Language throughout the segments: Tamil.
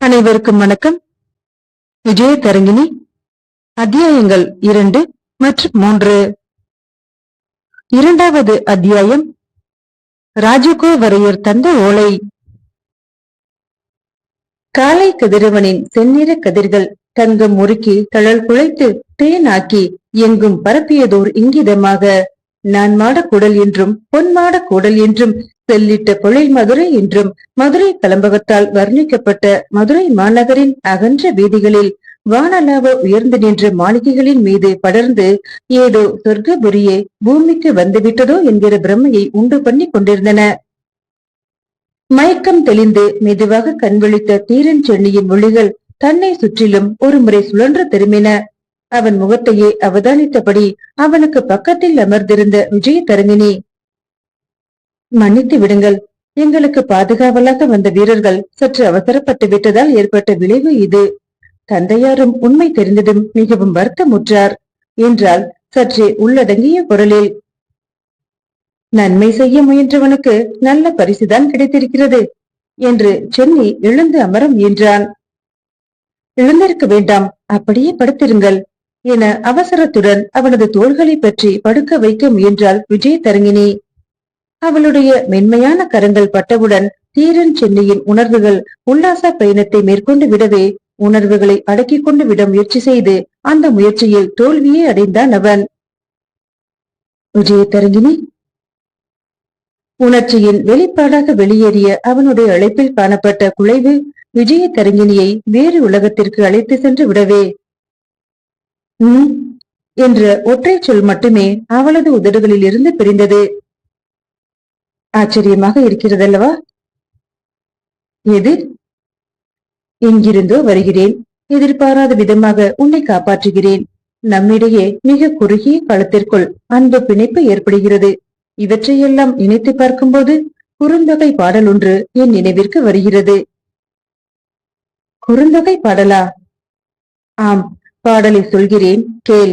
அனைவருக்கும் வணக்கம். விஜய தரங்கிணி அத்தியாயங்கள் 2 மற்றும் 3. இரண்டாவது அத்தியாயம் ராஜகோ வரையர் தந்த ஓலை. காலை கதிரவனின் செந்நிற கதிர்கள் தங்கம் முறுக்கி தழல் குழைத்து தேனாக்கி எங்கும் பரப்பியதோர் இங்கிதமாக நான் மாடக்கூடல் என்றும் பொன்மாட கூடல் என்றும் செல்லிட்ட பொழில் மதுரை என்றும் மதுரை கலம்பகத்தால் வர்ணிக்கப்பட்ட மதுரை மாநகரின் அகன்ற வீதிகளில் வானலாவ உயர்ந்து நின்ற மாளிகைகளின் மீது படர்ந்து ஏதோ சொர்க்கபுரியே பூமிக்கு வந்துவிட்டதோ என்கிற பிரமையை உண்டு பண்ணி கொண்டிருந்தன. மயக்கம் தெளிந்து மெதுவாக கண்விழித்த தீரன் சென்னியின் மொழிகள் தன்னை சுற்றிலும் ஒரு முறை சுழன்று திரும்பின. அவன் முகத்தையே அவதானித்தபடி அவனுக்கு பக்கத்தில் அமர்ந்திருந்த விஜய தரங்கிணி, மன்னித்து விடுங்கள், எங்களுக்கு பாதுகாவலாக வந்த வீரர்கள் சற்று அவசரப்பட்டு விட்டதால் ஏற்பட்ட விளைவு இது. தந்தையாரும் உண்மை தெரிந்ததும் மிகவும் வருத்தமுற்றார் என்றால் சற்றே உள்ளடங்கிய குரலில். நன்மை செய்ய முயன்றவனுக்கு நல்ல பரிசுதான் கிடைத்திருக்கிறது என்று சென்னி எழுந்து அமர முயன்றான். எழுந்திருக்க வேண்டாம், அப்படியே படுத்திருங்கள் என அவசரத்துடன் அவனது தோள்களை பற்றி படுக்க வைக்க முயன்றாள் விஜய தரங்கிணி. அவளுடைய மென்மையான கரங்கள் பட்டவுடன் தீரன் சென்னியின் உணர்வுகள் உல்லாச பயணத்தை மேற்கொண்டு விடவே உணர்வுகளை அடக்கிக் கொண்டு விட முயற்சி செய்து அந்த முயற்சியில் தோல்வியே அடைந்தான் அவன். விஜய தரங்கிணி, உணர்ச்சியின் வெளிப்பாடாக வெளியேறிய அவனுடைய அழைப்பில் காணப்பட்ட குலைவு விஜய தரங்கிணியை வேறு உலகத்திற்கு அழைத்து சென்று விடவே என்ற ஒற்றை சொல் மட்டுமே அவளது உதடுகளில் இருந்து பிரிந்தது. ஆச்சரியமாக இருக்கிறதல்லவா? எது? எங்கிருந்தோ வருகிறேன், எதிர்பாராத விதமாக உன்னை காப்பாற்றுகிறேன். நம்மிடையே மிக குறுகிய காலத்திற்குள் அன்பு பிணைப்பு ஏற்படுகிறது. இவற்றையெல்லாம் நினைத்து பார்க்கும்போது குறுந்தொகை பாடல் ஒன்று என் நினைவிற்கு வருகிறது. குறுந்தொகை பாடலா? ஆம், பாடலை சொல்கிறேன், கேள்.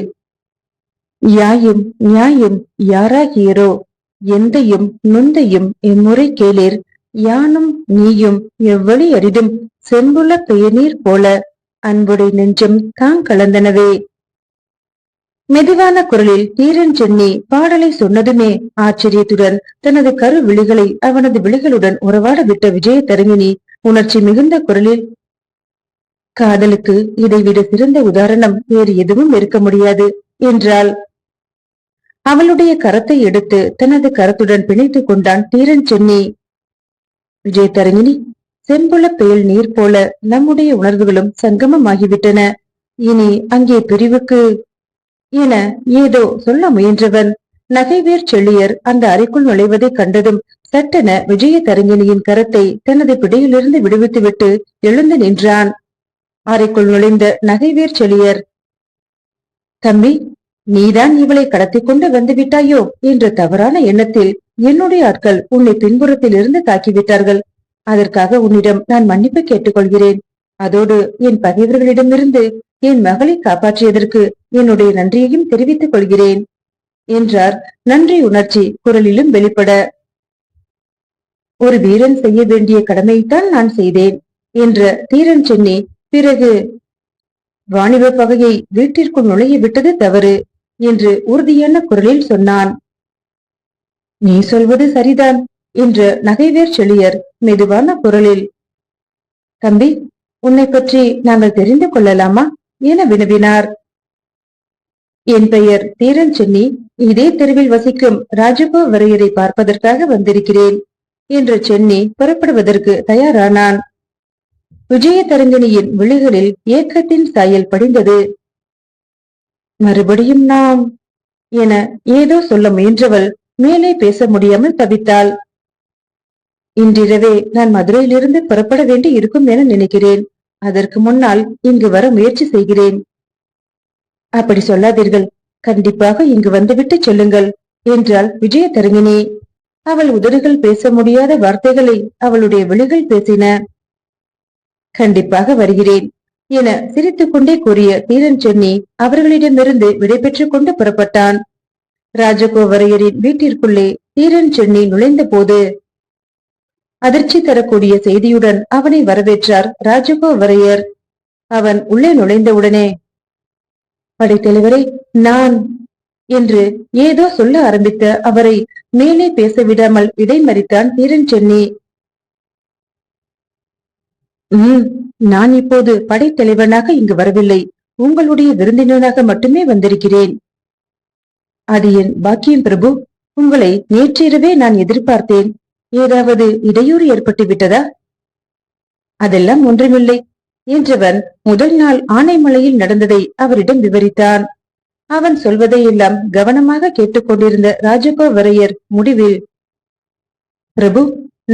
யாயும் நியாயும் யாராகியரோ, எந்தையும் நுந்தையும் எம்முறை கேளீர். யானும் நீயும் எவ்வளி அரிதும் செம்புல பெயநீர் போல அன்புடை நெஞ்சம் தாங்கலந்தனவே. மெதுவான குரலில் தீரன் சென்னி பாடலை சொன்னதுமே ஆச்சரியத்துடன் தனது கரு விழிகளை அவனது விழிகளுடன் உறவாட விட்ட விஜய தரங்கிணி உணர்ச்சி மிகுந்த குரலில், காதலுக்கு இதைவிட சிறந்த உதாரணம் வேறு எதுவும் இருக்க முடியாது என்றாள். அவளுடைய கரத்தை எடுத்து தனது கரத்துடன் பிணைத்துக் கொண்டான் தீரன் சென்னி. விஜய தரங்கிணி, செம்புல பெயல் நீர் போல நம்முடைய உணர்வுகளும் சங்கமமாகிவிட்டன. இனி அங்கே பிரிவுக்கு என ஏதோ சொல்ல முயன்றவன் நகைவேர் செள்ளியர் அந்த அறைக்குள் நுழைவதை கண்டதும் சட்டென விஜய தரங்கிணியின் கரத்தை தனது பிடியிலிருந்து விடுவித்துவிட்டு எழுந்து நின்றான். அறைக்குள் நுழைந்த நகைவேர் செள்ளியர், தம்பி, நீதான் இவளை கடத்தி கொண்டு வந்து விட்டாயோ என்ற தவறான எண்ணத்தில் என்னுடைய ஆட்கள் உன்னை பின்புறத்தில் இருந்து தாக்கிவிட்டார்கள். அதற்காக உன்னிடம் நான் மன்னிப்பு கேட்டுக்கொள்கிறேன். அதோடு என் பகைவர்களிடமிருந்து என் மகளை காப்பாற்றியதற்கு என்னுடைய நன்றியையும் தெரிவித்துக் கொள்கிறேன் என்றார் நன்றி உணர்ச்சி குரலிலும் வெளிப்பட. ஒரு வீரன் செய்ய வேண்டிய கடமையைத்தான் நான் செய்தேன் என்ற தீரன் சென்னி பிறகு, வாணிப பகையை வீட்டிற்குள் நுழைய விட்டது தவறு என்று உறுதியான குரலில் சொன்னான். நீ சொல்வது சரிதான் என்ற நகைவேர் செழியர் மெதுவான குரலில், தம்பி, உன்னை பற்றி நாங்கள் தெரிந்து கொள்ளலாமா என வினவினார். என் பெயர் தீரன் சென்னி, இதே தெருவில் வசிக்கும் ராஜகோ வரையரை பார்ப்பதற்காக வந்திருக்கிறேன் என்ற சென்னி புறப்படுவதற்கு தயாரானான். விஜய தரங்கிணியின் விழிகளில் ஏக்கத்தின் சாயல் படிந்தது. மறுபடியும் நாம் என ஏதோ சொல்ல முயன்றவள் மேலே பேச முடியாமல் தவித்தாள். இன்றிரவே நான் மதுரையிலிருந்து புறப்பட வேண்டி இருக்கும் என நினைக்கிறேன். அதற்கு முன்னால் இங்கு வர முயற்சி செய்கிறேன். அப்படி சொல்லாதீர்கள், கண்டிப்பாக இங்கு வந்துவிட்டு சொல்லுங்கள் என்றாள் விஜய தரங்கிணி. அவள் உதடுகள் பேச முடியாத வார்த்தைகளை அவளுடைய விழிகள் பேசின. கண்டிப்பாக வருகிறேன் என சிரித்துக் கொண்டே கூறிய தீரன் சென்னி அவர்களிடமிருந்து விடைபெற்றுக் கொண்டு புறப்பட்டான். ராஜகோ வரையரின் வீட்டிற்குள்ளே தீரன் சென்னி நுழைந்த போது, அதிர்ச்சி தரக்கூடிய செய்தியுடன் அவனை வரவேற்றார் ராஜகோவரையர். அவன் உள்ளே நுழைந்தவுடனே, படைத்தலைவரே, நான் என்று ஏதோ சொல்ல ஆரம்பித்த அவரை மேலே பேச விடாமல் இடைமறித்தான் தீரன் சென்னி. நான் இப்போது படைத்தலைவனாக இங்கு வரவில்லை, உங்களுடைய விருந்தினராக மட்டுமே வந்திருக்கிறேன். அது என் பாக்கியம் பிரபு. உங்களை நேற்றிரவே நான் எதிர்பார்த்தேன். ஏதாவது இடையூறு ஏற்பட்டு விட்டதா? அதெல்லாம் ஒன்றுமில்லை என்றவன் முதல் நாள் ஆனைமலையில் நடந்ததை அவரிடம் விவரித்தான். அவன் சொல்வதையெல்லாம் கவனமாக கேட்டுக்கொண்டிருந்த ராஜகோவரையர் முடிவில், பிரபு,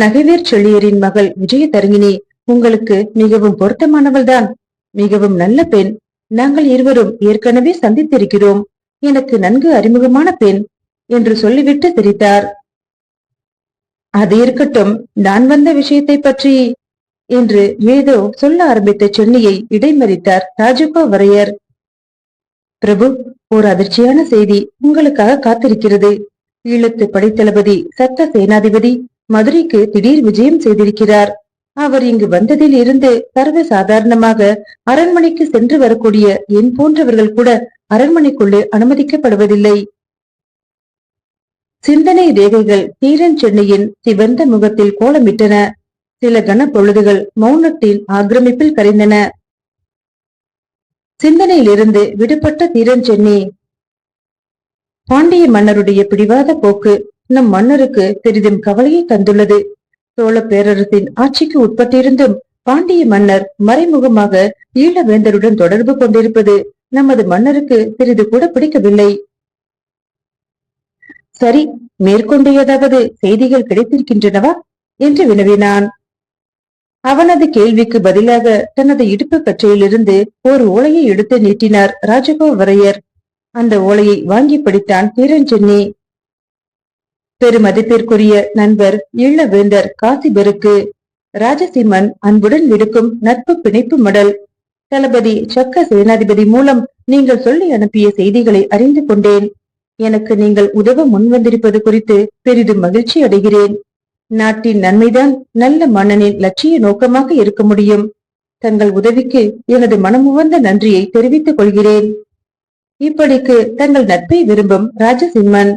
நகைவேர் செழியரின் மகள் விஜயதரங்கினி உங்களுக்கு மிகவும் பொருத்தமானவள்தான். மிகவும் நல்ல பெண். நாங்கள் இருவரும் ஏற்கனவே சந்தித்திருக்கிறோம். எனக்கு நன்கு அறிமுகமான பெண் என்று சொல்லிவிட்டு சிரித்தார். அது இருக்கட்டும், நான் வந்த விஷயத்தை பற்றி என்று ஏதோ சொல்ல ஆரம்பித்த சென்னியை இடைமறித்தார் ராஜகோவரையர். பிரபு, ஒரு அதிர்ச்சியான செய்தி உங்களுக்காக காத்திருக்கிறது. ஈழத்து படைத்தளபதி சத்த சேனாதிபதி மதுரைக்கு திடீர் விஜயம் செய்திருக்கிறார். அவர் இங்கு வந்ததில் இருந்து சர்வ சாதாரணமாக அரண்மனைக்கு சென்று வரக்கூடிய என் போன்றவர்கள் கூட அரண்மனைக்குள்ளே அனுமதிக்கப்படுவதில்லை. சிந்தனை ரேகைகள் தீரன் சென்னையின் சிவந்த முகத்தில் கோலமிட்டன. சில கன பொழுதுகள் மௌனத்தின் ஆக்கிரமிப்பில் கரைந்தன. சிந்தனையிலிருந்து விடுபட்ட தீரன் சென்னி, பாண்டிய மன்னருடைய பிடிவாத போக்கு நம் மன்னருக்கு பெரிதும் கவலையை தந்துள்ளது. சோழ பேரரசின் ஆட்சிக்கு உட்பட்டிருந்தும் பாண்டிய மன்னர் மறைமுகமாக ஈழவேந்தருடன் தொடர்பு கொண்டிருப்பது நமது மன்னருக்கு சிறிது கூட பிடிக்கவில்லை. சரி, மேற்கொண்டு ஏதாவது செய்திகள் கிடைத்திருக்கின்றனவா என்று வினவினான். அவனது கேள்விக்கு பதிலாக தனது இடுப்பு கச்சையிலிருந்து ஒரு ஓலையை எடுத்து நீட்டினார் ராஜகோவரையர். அந்த ஓலையை வாங்கி படித்தான் தீரன் சென்னி. பெருமதிப்பிற்குரிய நண்பர் ஈழவேந்தர் காசிபருக்கு ராஜசிம்மன் அன்புடன் விடுக்கும் நட்பு பிணைப்பு மடல். தளபதி சக்க சேனாதிபதி மூலம் நீங்கள் சொல்லி அனுப்பிய செய்திகளை அறிந்து கொண்டேன். எனக்கு நீங்கள் உதவ முன்வந்திருப்பது குறித்து பெரிதும் மகிழ்ச்சி அடைகிறேன். நாட்டின் நன்மைதான் நல்ல மன்னனின் லட்சிய நோக்கமாக இருக்க முடியும். தங்கள் உதவிக்கு எனது மனமுவந்த நன்றியை தெரிவித்துக் கொள்கிறேன். இப்படிக்கு தங்கள் நட்பை விரும்பும் ராஜசிம்மன்.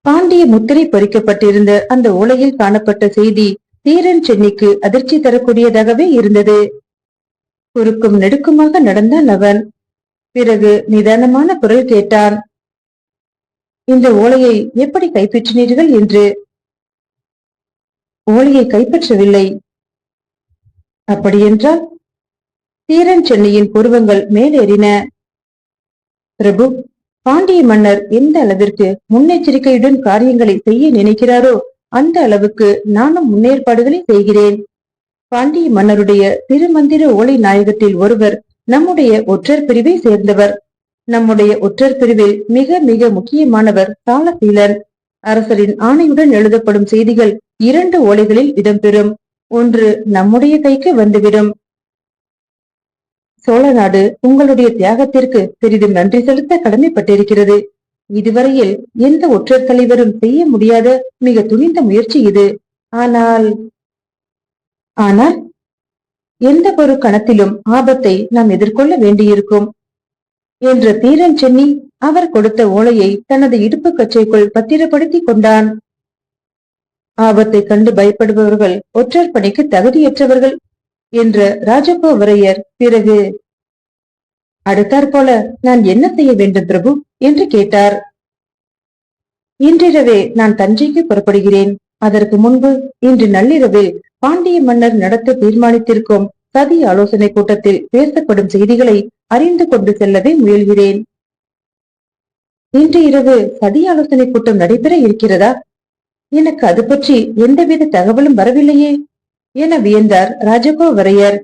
பாண்டிய முத்திரை பொறிக்கப்பட்டிருந்த அந்த ஓலையில் காணப்பட்ட செய்தி தீரன் சென்னிக்கு அதிர்ச்சி தரக்கூடியதாகவே இருந்தது. குறுக்கும் நெடுக்குமாக நடந்தான் அவன். பிறகு நிதானமான குரல் கேட்டான், இந்த ஓலையை எப்படி கைப்பற்றினீர்கள் என்று. ஓலையை கைப்பற்றவில்லை. அப்படியென்றால்? தீரன் சென்னியின் புருவங்கள் மேலேறின. பிரபு, பாண்டிய மன்னர் எந்த அளவிற்கு முன்னெச்சரிக்கையுடன் காரியங்களை செய்ய நினைக்கிறாரோ அந்த அளவுக்கு நானும் முன்னேற்பாடுகளை செய்கிறேன். பாண்டிய மன்னருடைய திருமந்திர ஓலை நாயகத்தில் ஒருவர் நம்முடைய ஒற்றர் பிரிவை சேர்ந்தவர். நம்முடைய ஒற்றர் பிரிவில் மிக மிக முக்கியமானவர் சாலசீலன். அரசரின் ஆணையுடன் எழுதப்படும் செய்திகள் 2 ஓலைகளில் இடம்பெறும். ஒன்று நம்முடைய கைக்கு வந்துவிடும். சோழ நாடு உங்களுடைய தியாகத்திற்கு பெரிதும் நன்றி செலுத்த கடமைப்பட்டிருக்கிறது. இதுவரையில் எந்த ஒற்றர் தலைவரும் செய்ய முடியாத மிக துணிந்த முயற்சி இது. ஆனால் ஆனால் எந்த ஒரு கணத்திலும் ஆபத்தை நாம் எதிர்கொள்ள வேண்டியிருக்கும் என்ற தீரன் சென்னி அவர் கொடுத்த ஓலையை தனது இடுப்பு கச்சைக்குள் பத்திரப்படுத்தி கொண்டான். ஆபத்தை கண்டு பயப்படுபவர்கள் ஒற்றர் பணிக்கு தகுதியற்றவர்கள் என்ற ராஜகோவரையர் பிறகு, அடுத்தாற்போல நான் என்ன செய்ய வேண்டும் பிரபு என்று கேட்டார். இன்றிரவே நான் தஞ்சைக்கு புறப்படுகிறேன். அதற்கு முன்பு இன்று நள்ளிரவில் பாண்டிய மன்னர் நடத்த தீர்மானித்திருக்கும் சதி ஆலோசனை கூட்டத்தில் பேசப்படும் செய்திகளை அறிந்து கொண்டு செல்லவே முயல்கிறேன். இன்று இரவு சதி ஆலோசனை கூட்டம் நடைபெற இருக்கிறதா? எனக்கு அது பற்றி எந்தவித தகவலும் வரவில்லையே என வியந்தார் ராஜகோவரையர்.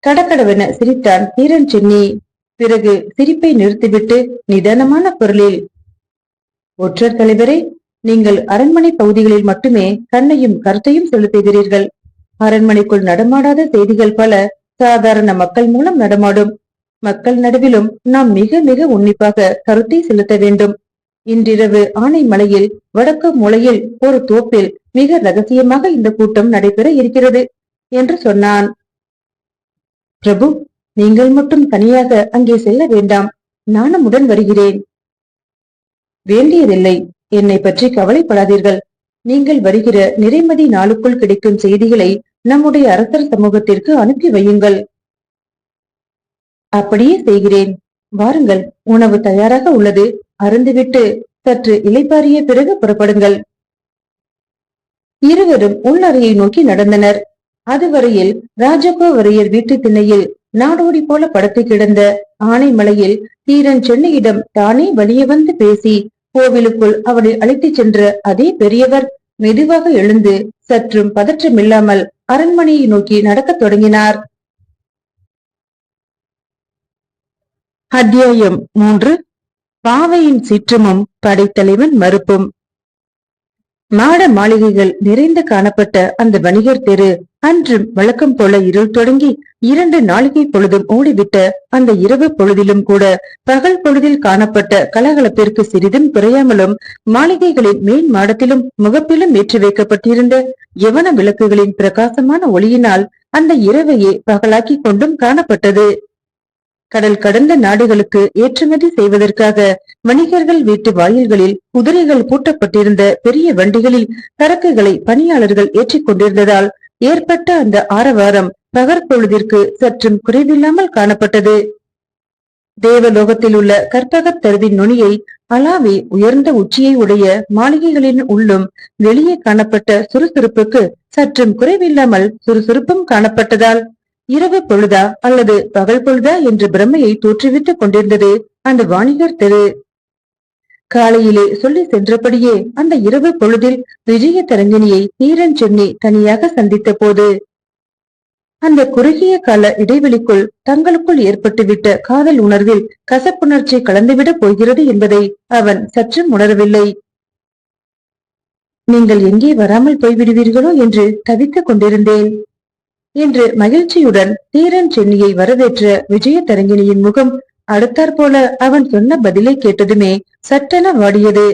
கடகடவென சிரித்தான் தீரன் சென்னி. பிறகு சிரிப்பை நிறுத்திவிட்டு நிதானமான குரலில், ஒற்றர் தலைவரே, நீங்கள் அரண்மனை பகுதிகளில் மட்டுமே கண்ணையும் கருத்தையும் செலுத்துகிறீர்கள். அரண்மனைக்குள் நடமாடாத செய்திகள் பல சாதாரண மக்கள் மூலம் நடமாடும். மக்கள் நடுவிலும் நாம் மிக மிக உன்னிப்பாக கருத்தை செலுத்த வேண்டும். இன்றிரவு ஆனைமலையில் வடக்கு மூலையில் ஒரு தோப்பில் மிக ரகசியமாக இந்த கூட்டம் நடைபெற இருக்கிறது என்று சொன்னான். பிரபு, நீங்கள் மட்டும் தனியாக அங்கே செல்ல வேண்டாம், நானும் உடன் வருகிறேன். வேண்டியதில்லை, என்னை பற்றி கவலைப்படாதீர்கள். நீங்கள் வருகிற நிறைமதி நாளுக்குள் கிடைக்கும் செய்திகளை நம்முடைய அரசர் சமூகத்திற்கு அனுப்பி வையுங்கள். அப்படியே செய்கிறேன். வாருங்கள், உணவு தயாராக உள்ளது, அருந்துவிட்டு சற்று இளைப்பாறிய பிறகு புறப்படுங்கள். இருவரும் உள்ளறையை நோக்கி நடந்தனர். அதுவரையில் ராஜகோவரையர் வீட்டு திண்ணையில் நாடோடி போல படுத்து கிடந்த ஆனைமலையில் தீரன் சென்னையிடம் தானே வலிய வந்து பேசி கோவிலுக்குள் அவளை அழைத்துச் சென்ற அதே பெரியவர் மெதுவாக எழுந்து சற்றும் பதற்றமில்லாமல் அரண்மனையை நோக்கி நடக்கத் தொடங்கினார். அத்தியாயம் 3. பாவையின் சீற்றமும் படைத்தலைவன் மறுப்பும். மாட மாளிகைகள் நிறைந்து காணப்பட்ட அந்த வணிகர் தெரு அன்றும் வழக்கம் போல இருள் தொடங்கி 2 நாளிகை பொழுதும் ஓடிவிட்ட அந்த இரவு பொழுதிலும் கூட பகல் பொழுதில் காணப்பட்ட கலகலப்பிற்கு சிறிதும் குறையாமலும் மாளிகைகளின் மேல் மாடத்திலும் முகப்பிலும் ஏற்றி வைக்கப்பட்டிருந்த யவன விளக்குகளின் பிரகாசமான ஒளியினால் அந்த இரவையே பகலாக்கி கொண்டும் காணப்பட்டது. கடல் கடந்த நாடுகளுக்கு ஏற்றுமதி செய்வதற்காக வணிகர்கள் வீட்டு வாயில்களில் குதிரைகள் பூட்டப்பட்டிருந்த பெரிய வண்டிகளில் சரக்குகளை பணியாளர்கள் ஏற்றிக் கொண்டிருந்ததால் ஏற்பட்ட அந்த ஆரவாரம் பகற்பொழுதிற்கு சற்றும் குறைவில்லாமல் காணப்பட்டது. தேவலோகத்தில் உள்ள கற்பகத் தருவின் நுனியை அளாவி உயர்ந்த உச்சியை உடைய மாளிகைகளின் உள்ளும் வெளியே காணப்பட்ட சுறுசுறுப்புக்கு சற்றும் குறைவில்லாமல் சுறுசுறுப்பும் காணப்பட்டதால் இரவு பொழுதா அல்லது பகல் பொழுதா என்று பிரமையை தோற்றுவித்துக் கொண்டிருந்தது அந்த வாணிகர் தெரு. காலையிலே சொல்லி சென்றபடியே அந்த இரவு பொழுதில் விஜய தரங்கிணியை தீரன் சென்னி தனியாக சந்தித்த போது அந்த குறுகிய கால இடைவெளிக்குள் தங்களுக்குள் ஏற்பட்டுவிட்ட காதல் உணர்வில் கசப்புணர்ச்சி கலந்துவிடப் போகிறது என்பதை அவன் சற்றும் உணரவில்லை. நீங்கள் எங்கே வராமல் போய்விடுவீர்களோ என்று தவித்துக் கொண்டிருந்தேன் என்று மகிழ்ச்சியுடன் தீரன் சென்னியை வரவேற்ற விஜய தரங்கிணியின் முகம் அடுத்தாற்போல அவன் சொன்ன பதிலை கேட்டதுமே சட்டென வாடியது.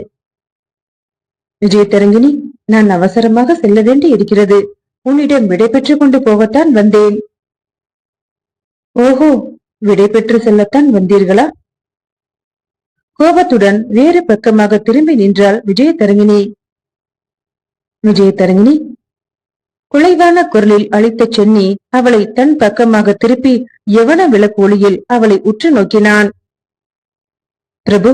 விஜய தரங்கிணி, நான் அவசரமாக செல்ல வேண்டி இருக்கிறது. உன்னிடம் விடை பெற்றுக் கொண்டு போகத்தான் வந்தேன். ஓஹோ, விடை பெற்று செல்லத்தான் வந்தீர்களா? கோபத்துடன் வேறு பக்கமாக திரும்பி நின்றாள் விஜய தரங்கிணி. விஜய தரங்கிணி, குலைவான குரலில் அழைத்த சென்னி அவளை தன் பக்கமாக திருப்பி யவன விளக்கு ஒளியில் அவளை உற்று நோக்கினான். பிரபு,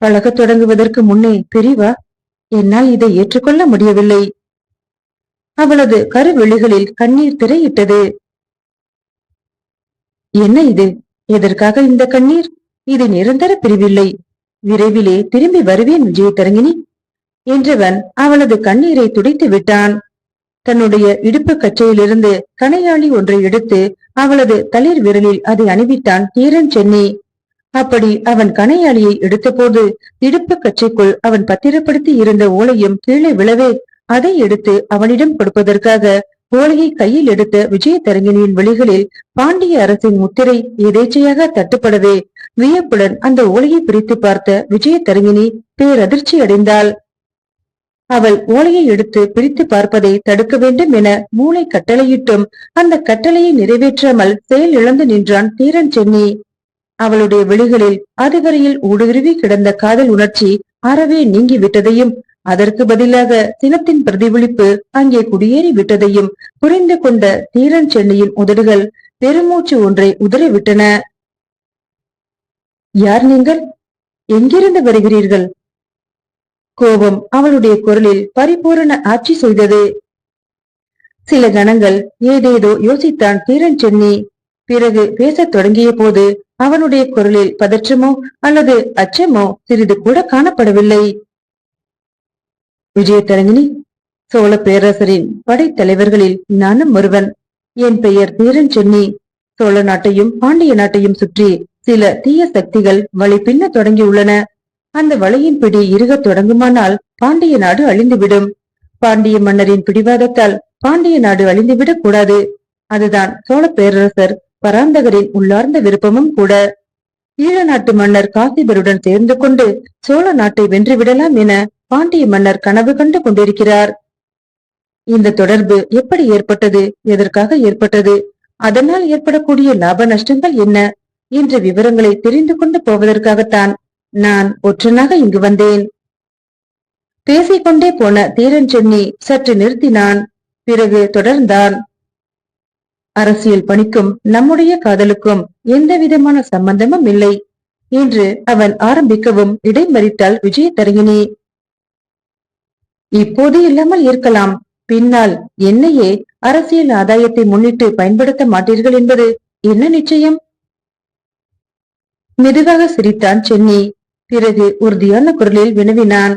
பழகத் தொடங்குவதற்கு முன்னே பிரிவா? என்னால் இதை ஏற்றுக்கொள்ள முடியவில்லை. அவளது கருவெளிகளில் கண்ணீர் திரையிட்டது. என்ன இது? எதற்காக இந்த கண்ணீர்? இது நிரந்தர பிரிவில்லை. விரைவிலே திரும்பி வருவேன் விஜய தரங்கிணி என்றவன் அவளது கண்ணீரை துடைத்து விட்டான். தன்னுடைய இடுப்பு கச்சையிலிருந்து கணையாளி ஒன்றை எடுத்து அவளது தளிர் விரலில் அதை அணிவித்தான் தீரன் சென்னி. அப்படி அவன் கணையாளியை எடுத்தபோது இடுப்பு கச்சைக்குள் அவன் பத்திரப்படுத்தி இருந்த ஓலையும் கீழே விழவே அதை எடுத்து அவனிடம் கொடுப்பதற்காக ஓலையை கையில் எடுத்த விஜய தரங்கினியின் விழிகளில் பாண்டிய அரசின் முத்திரை எதேச்சையாக தட்டுப்படவே வியப்புடன் அந்த ஓலையை பிரித்து பார்த்த விஜய தரங்கினி பேரதிர்ச்சி அடைந்தாள். அவள் ஓலையை எடுத்து பிரித்து பார்ப்பதை தடுக்க வேண்டும் என மூளை கட்டளையிட்டும் அந்த கட்டளையை நிறைவேற்றாமல் செயல் இழந்து நின்றான் தீரன் சென்னி. அவளுடைய விழிகளில் அதுவரையில் ஊடுருவி கிடந்த காதல் உணர்ச்சி அறவே நீங்கி விட்டதையும் அதற்கு பதிலாக சினத்தின் பிரதிபலிப்பு அங்கே குடியேறி விட்டதையும் புரிந்து கொண்ட தீரன் சென்னியின் உதடுகள் பெருமூச்சு ஒன்றை உதறிவிட்டன. யார் நீங்கள்? எங்கிருந்து வருகிறீர்கள்? கோபம் அவளுடைய குரலில் பரிபூரண ஆட்சி செய்தது. சில கணங்கள் ஏதேதோ யோசித்தான் தீரன் சென்னி. பிறகு பேசத் தொடங்கிய போது அவனுடைய குரலில் பதற்றமோ அல்லது அச்சமோ சிறிது கூட காணப்படவில்லை. விஜயதரங்கினி, சோழ பேரரசரின் படைத்தலைவர்களில் நானும் ஒருவன். என் பெயர் தீரன் சென்னி. சோழ நாட்டையும் பாண்டிய நாட்டையும் சுற்றி சில தீய சக்திகள் வலை பின்ன தொடங்கியுள்ளன. அந்த வலையின் பிடி இருகத் தொடங்குமானால் பாண்டிய நாடு அழிந்துவிடும். பாண்டிய மன்னரின் பிடிவாதத்தால் பாண்டிய நாடு அழிந்துவிடக் கூடாது. அதுதான் சோழ பேரரசர் பராந்தகரின் உள்ளார்ந்த விருப்பமும் கூட. ஈழ நாட்டு மன்னர் காசிபருடன் சேர்ந்து கொண்டு சோழ நாட்டை வென்று விடலாம் என பாண்டிய மன்னர் கனவு கண்டு கொண்டிருக்கிறார். இந்த தொடர்பு எப்படி ஏற்பட்டது, எதற்காக ஏற்பட்டது, அதனால் ஏற்படக்கூடிய லாப நஷ்டங்கள் என்ன என்ற விவரங்களை தெரிந்து கொண்டு போவதற்காகத்தான் நான் ஒற்றனாக இங்கு வந்தேன். பேசிக்கொண்டே போன தீரன் சென்னி சற்று நிறுத்தினான். பிறகு தொடர்ந்தான். அரசியல் பணிக்கும் நம்முடைய காதலுக்கும் எந்த விதமான சம்பந்தமும் இல்லை என்று அவன் ஆரம்பிக்கவும் இடைமறித்தாள் விஜயதரங்கிணி. இப்போது இல்லாமல் இருக்கலாம், பின்னால் என்னையே அரசியல் ஆதாயத்தை முன்னிட்டு பயன்படுத்த மாட்டீர்கள் என்பது என்ன நிச்சயம்? மெதுவாக சிரித்தான் சென்னி. பிறகு உறுதியான குரலில் வினவினான்.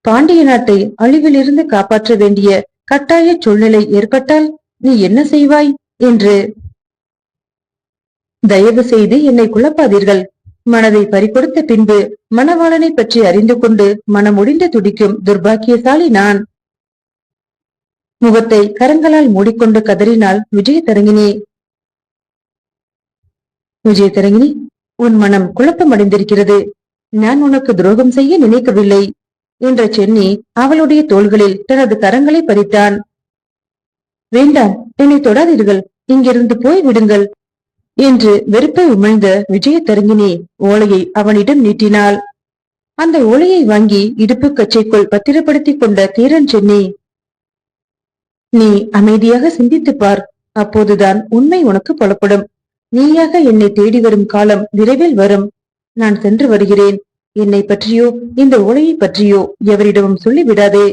பாண்டிய நாட்டை அழிவிலிருந்து காப்பாற்ற வேண்டிய கட்டாய சூழ்நிலை ஏற்பட்டால் நீ என்ன செய்வாய் என்று. தயவு செய்து என்னை குழப்பாதீர்கள். மனதை பறிகொடுத்த பின்பு மணவாளனை பற்றி அறிந்து கொண்டு மனமுடிந்து துடிக்கும் துர்பாக்கியசாலி நான். முகத்தை கரங்களால் மூடிக்கொண்டு கதறினாள் விஜயதரங்கிணி. விஜயதரங்கிணி, உன் மனம் குழப்பமடைந்திருக்கிறது. நான் உனக்கு துரோகம் செய்ய நினைக்கவில்லை என்ற சென்னி அவளுடைய தோள்களில் தனது கரங்களை பறித்தான். வேண்டாம், என்னை தொடாதீர்கள், இங்கிருந்து போய் விடுங்கள் என்று வெறுப்பை உமிழ்ந்த விஜயதரங்கிணி ஓலையை அவனிடம் நீட்டினாள். அந்த ஓலையை வாங்கி இடுப்பு கச்சைக்குள் பத்திரப்படுத்திக் கொண்ட தீரன் சென்னி, நீ அமைதியாக சிந்தித்துப் பார், அப்போதுதான் உண்மை உனக்கு புலப்படும். நீயாக என்னை தேடி வரும் காலம் விரைவில் வரும். நான் சென்று வருகிறேன். என்னை பற்றியோ இந்த ஓலையை பற்றியோ எவரிடமும் சொல்லிவிடாதே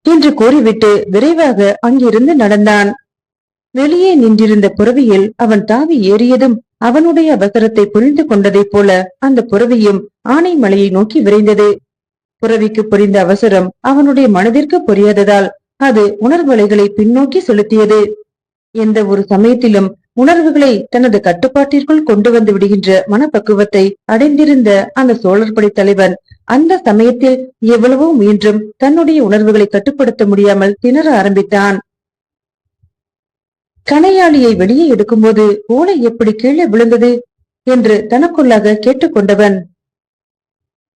என்று கூறிவிட்டு விரைவாக அங்கிருந்து நடந்தான். வெளியே நின்றிருந்த புறவியில் அவன் தாவி ஏறியதும் அவனுடைய அவசரத்தை புரிந்து கொண்டதைப் போல அந்த புறவியும் ஆனைமலையை நோக்கி விரைந்தது. புறவிக்கு புரிந்த அவசரம் அவனுடைய மனதிற்கு புரியாததால் அது உணர்வலைகளை பின்னோக்கி செலுத்தியது. எந்த ஒரு சமயத்திலும் உணர்வுகளை தனது கட்டுப்பாட்டிற்குள் கொண்டு வந்து விடுகின்ற மனப்பக்குவத்தை அடைந்திருந்த அந்த சோழர்படை தலைவன் அந்த சமயத்தில் எவ்வளவோ முயன்றும் தன்னுடைய உணர்வுகளை கட்டுப்படுத்த முடியாமல் திணற ஆரம்பித்தான். கணையாளியை வெளியே எடுக்கும்போது ஓலை எப்படி கீழே விழுந்தது என்று தனக்குள்ளாக கேட்டுக்கொண்டவன்,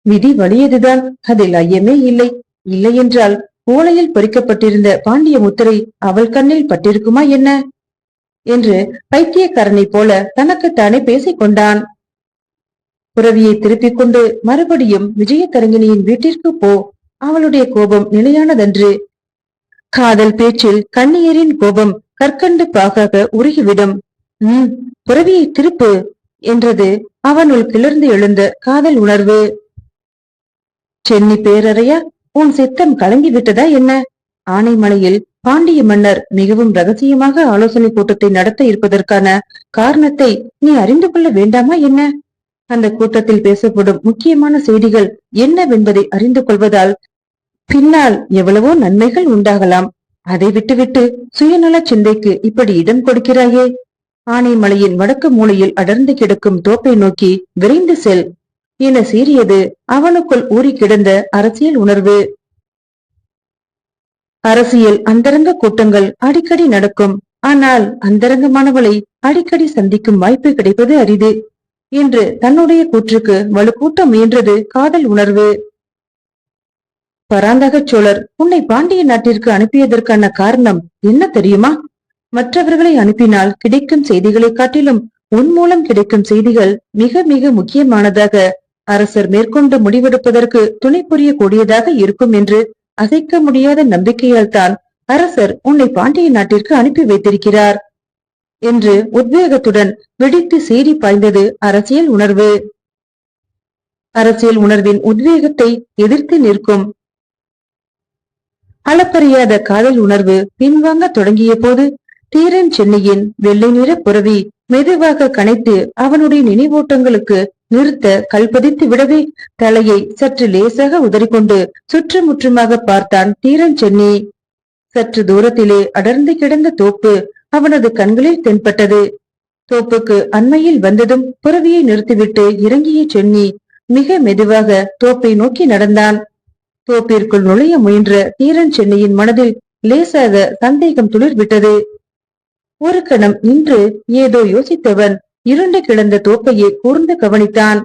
விதி வலியதுதான், அதில் ஐயமே இல்லை. இல்லை என்றால் ஓலையில் பொறிக்கப்பட்டிருந்த பாண்டிய முத்திரை அவள் கண்ணில் பட்டிருக்குமா என்ன என்று பைத்தியக்காரனை போல தனக்குத்தானே பேசிக் கொண்டான். புறவியை திருப்பிக் கொண்டு மறுபடியும் விஜயதரங்கிணியின் வீட்டிற்கு போ. அவளுடைய கோபம் நிலையானதன்று. காதல் பேச்சில் கண்ணியரின் கோபம் கற்கண்டு பாகாக உருகிவிடும். புறவியை திருப்பு என்றது அவனுள் கிளர்ந்து எழுந்த காதல் உணர்வு. சென்னி பேரறையா, உன் சித்தம் கலங்கிவிட்டதா என்ன? ஆனைமலையில் பாண்டிய மன்னர் மிகவும் ரகசியமாக ஆலோசனை கூட்டத்தை நடத்த இருப்பதற்கான காரணத்தை நீ அறிந்து கொள்ள வேண்டாமா என்ன? அந்த கூட்டத்தில் பேசப்படும் முக்கியமான செய்திகள் என்னவென்பதை அறிந்து கொள்வதால் பின்னால் எவ்வளவோ நன்மைகள் உண்டாகலாம். அதை விட்டுவிட்டு சுயநல சிந்தைக்கு இப்படி இடம் கொடுக்கிறாயே. ஆனைமலையின் வடக்கு மூலையில் அடர்ந்து கிடக்கும் தோப்பை நோக்கி விரைந்து செல் என சீறியது அவனுக்குள் ஊறி கிடந்த அரசியல் உணர்வு. அரசியல் அந்தரங்க கூட்டங்கள் அடிக்கடி நடக்கும். ஆனால் அந்தரங்கமானவளை அடிக்கடி சந்திக்கும் வாய்ப்பு கிடைப்பது அரிது என்று தன்னுடைய கூற்றுக்கு வலுக்கூட்ட முயன்றது காதல் உணர்வு. பராந்தக சோழர் உன்னை பாண்டிய நாட்டிற்கு அனுப்பியதற்கான காரணம் என்ன தெரியுமா? மற்றவர்களை அனுப்பினால் கிடைக்கும் செய்திகளை காட்டிலும் உன் மூலம் கிடைக்கும் செய்திகள் மிக மிக முக்கியமானதாக, அரசர் மேற்கொண்டு முடிவெடுப்பதற்கு துணை புரிய கூடியதாக இருக்கும் என்று அசைக்க முடியாத நம்பிக்கையால் தான் அரசர் உன்னை பாண்டிய நாட்டிற்கு அனுப்பி வைத்திருக்கிறார் என்று உத்வேகத்துடன் வெடித்து சீறி பாய்ந்தது அரசியல் உணர்வு. அரசியல் உணர்வின் உத்வேகத்தை எதிர்த்து நிற்கும் அளப்பறியாத காதல் உணர்வு பின்வாங்க தொடங்கிய போது தீரன் சென்னியின் வெள்ளை நிற புறவி மெதுவாக கனைத்து அவனுடைய நினைவோட்டங்களுக்கு நிறுத்த கல்பதித்து விடவே தலையை சற்று லேசாக உதறிக்கொண்டு சுற்றுமுற்றுமாக பார்த்தான் தீரன் சென்னி. சற்று தூரத்திலே அடர்ந்து கிடந்த தோப்பு அவனது கண்களில் தென்பட்டது. தோப்புக்கு அண்மையில் வந்ததும் புறவியை நிறுத்திவிட்டு இறங்கிய சென்னி மிக மெதுவாக தோப்பை நோக்கி நடந்தான். தோப்பிற்குள் நுழைய முயன்ற தீரன் சென்னியின் மனதில் லேசாக சந்தேகம் துளிர்விட்டது. ஒரு கணம் நின்று ஏதோ யோசித்தவன் இருண்டு கிடந்த தோப்பையே கூர்ந்து கவனித்தான்.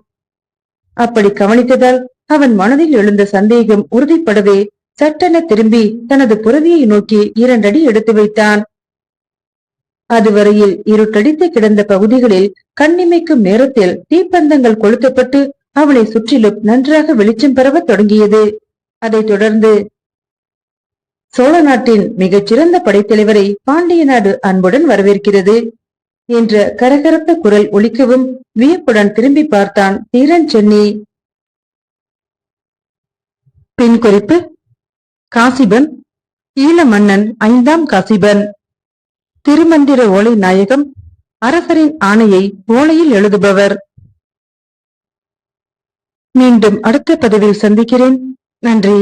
அப்படி கவனித்ததால் அவன் மனதில் எழுந்த சந்தேகம் உறுதிப்படவே சட்டென திரும்பி தனது புறவியை நோக்கி 2 அடி எடுத்து வைத்தான். அதுவரையில் இருட்டடித்து கிடந்த பகுதிகளில் கண்ணிமைக்கும் நேரத்தில் தீப்பந்தங்கள் கொளுத்தப்பட்டு அவளை சுற்றிலும் நன்றாக வெளிச்சம் பரவ தொடங்கியது. அதைத் தொடர்ந்து, சோழ நாட்டின் மிகச்சிறந்த படைத்தலைவரை பாண்டிய நாடு அன்புடன் வரவேற்கிறது என்ற கரகரத்த குரல் ஒலிக்கவும் வியப்புடன் திரும்பி பார்த்தான் தீரன் சென்னி. பின் குறிப்பு: காசிபன், ஈழ மன்னன் 5ஆம் காசிபன். திருமந்திர ஓலை நாயகம், அரசரின் ஆணையை ஓலையில் எழுதுபவர். மீண்டும் அடுத்த பதிவில் சந்திக்கிறேன். நன்றி.